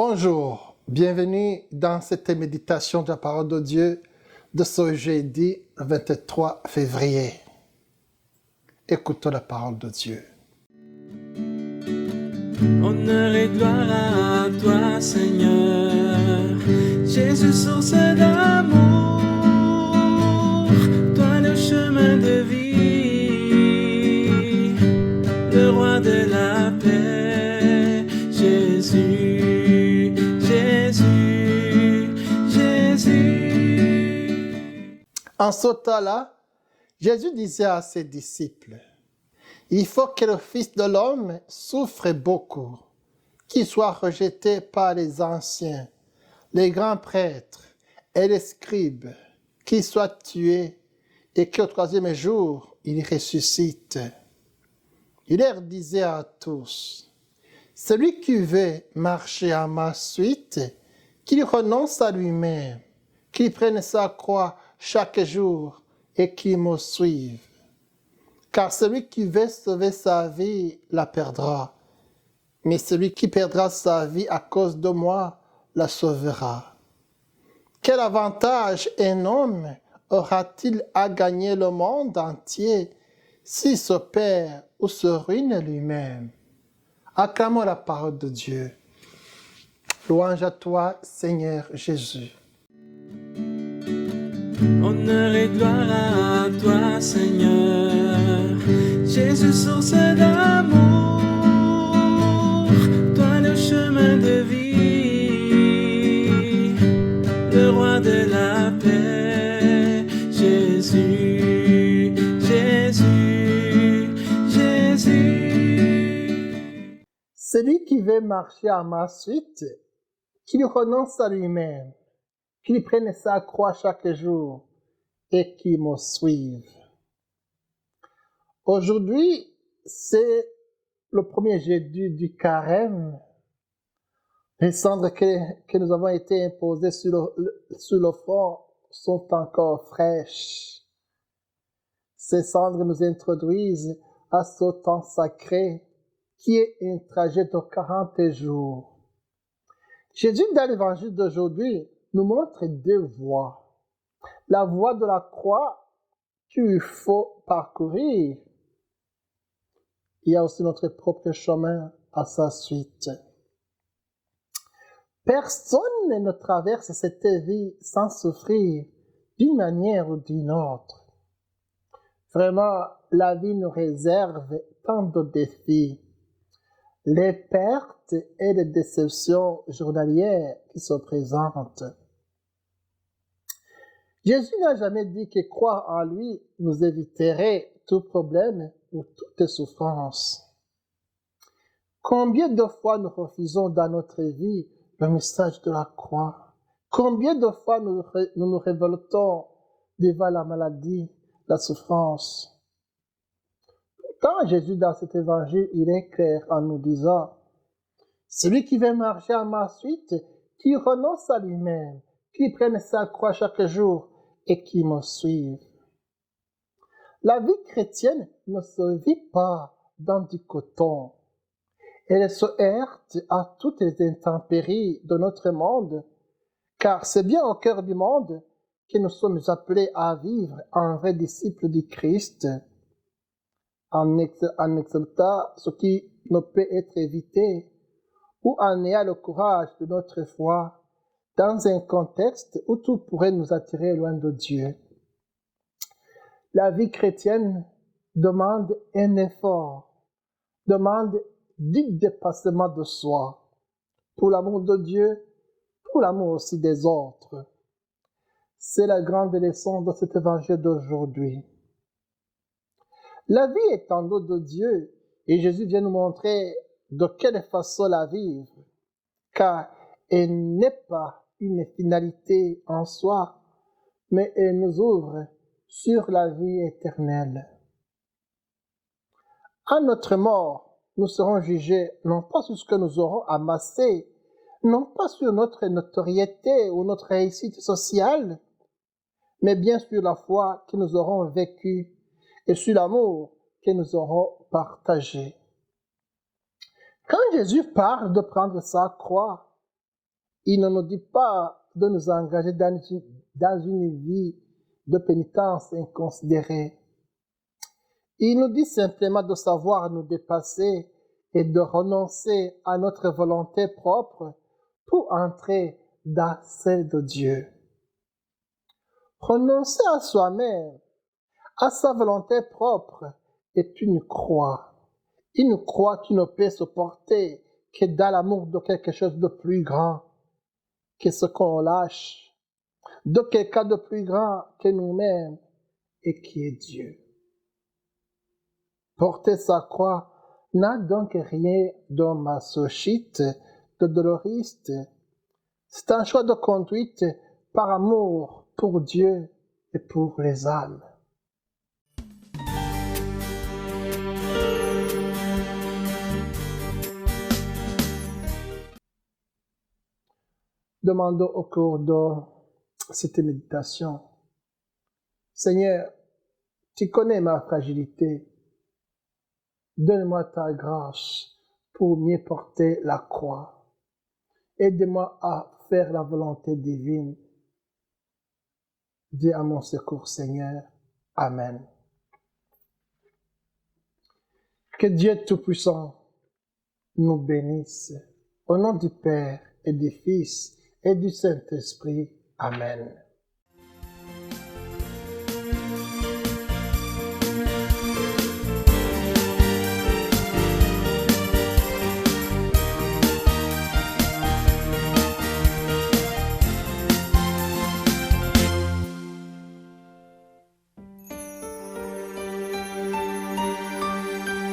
Bonjour, bienvenue dans cette méditation de la parole de Dieu de ce jeudi 23 février. Écoutons la parole de Dieu. Honneur et gloire à toi, Seigneur, Jésus, source d'amour, toi le chemin de vie, le roi de la paix, Jésus, Jésus, Jésus. En ce temps-là, Jésus disait à ses disciples, « Il faut que le Fils de l'homme souffre beaucoup, qu'il soit rejeté par les anciens, les grands prêtres et les scribes, qu'il soit tué et qu'au troisième jour, il ressuscite. » Il leur disait à tous, « Celui qui veut marcher à ma suite, qu'il renonce à lui-même, qu'il prenne sa croix chaque jour et qu'il me suive. Car celui qui veut sauver sa vie la perdra, mais celui qui perdra sa vie à cause de moi la sauvera. Quel avantage un homme aura-t-il à gagner le monde entier s'il se perd ou se ruine lui-même? » Acclamons la parole de Dieu. Louange à toi, Seigneur Jésus. Honneur et gloire à toi, Seigneur, Jésus, source d'amour, toi le chemin de vie, le roi de la paix, Jésus, Jésus, Jésus. Celui qui veut marcher à ma suite, qu'il renonce à lui-même, qu'il prenne sa croix chaque jour et qu'il me suive. Aujourd'hui, c'est le premier jeudi du carême. Les cendres que nous avons été imposées sur le front sont encore fraîches. Ces cendres nous introduisent à ce temps sacré qui est un trajet de 40 jours. Jésus, dans l'évangile d'aujourd'hui, nous montre deux voies. La voie de la croix qu'il faut parcourir. Il y a aussi notre propre chemin à sa suite. Personne ne traverse cette vie sans souffrir d'une manière ou d'une autre. Vraiment, la vie nous réserve tant de défis. Les pertes et les déceptions journalières qui se présentent. Jésus n'a jamais dit que croire en lui nous éviterait tout problème ou toute souffrance. Combien de fois nous refusons dans notre vie le message de la croix? Combien de fois nous nous révoltons devant la maladie, la souffrance? Pourtant, Jésus, dans cet évangile, il est clair en nous disant, « Celui qui veut marcher à ma suite, qui renonce à lui-même, qui prenne sa croix chaque jour et qui me suive. » La vie chrétienne ne se vit pas dans du coton. Elle se heurte à toutes les intempéries de notre monde, car c'est bien au cœur du monde que nous sommes appelés à vivre en vrai disciple du Christ, en acceptant ce qui ne peut être évité, ou en ayant le courage de notre foi, dans un contexte où tout pourrait nous attirer loin de Dieu. La vie chrétienne demande un effort, demande du dépassement de soi, pour l'amour de Dieu, pour l'amour aussi des autres. C'est la grande leçon de cet évangile d'aujourd'hui. La vie est en nous de Dieu, et Jésus vient nous montrer de quelle façon la vivre, car elle n'est pas une finalité en soi, mais elle nous ouvre sur la vie éternelle. À notre mort, nous serons jugés non pas sur ce que nous aurons amassé, non pas sur notre notoriété ou notre réussite sociale, mais bien sur la foi que nous aurons vécue et sur l'amour que nous aurons partagé. Quand Jésus parle de prendre sa croix, Il ne nous dit pas de nous engager dans une vie de pénitence inconsidérée. Il nous dit simplement de savoir nous dépasser et de renoncer à notre volonté propre pour entrer dans celle de Dieu. Renoncer à soi-même, à sa volonté propre, est une croix qui ne peut se porter que dans l'amour de quelque chose de plus grand que ce qu'on lâche, de quelqu'un de plus grand que nous-mêmes et qui est Dieu. Porter sa croix n'a donc rien de masochiste, de doloriste. C'est un choix de conduite par amour pour Dieu et pour les âmes. Demandons au cours de cette méditation, Seigneur, tu connais ma fragilité. Donne-moi ta grâce pour mieux porter la croix. Aide-moi à faire la volonté divine. Viens à mon secours, Seigneur. Amen. Que Dieu Tout-Puissant nous bénisse. Au nom du Père et du Fils et du Saint-Esprit. Amen.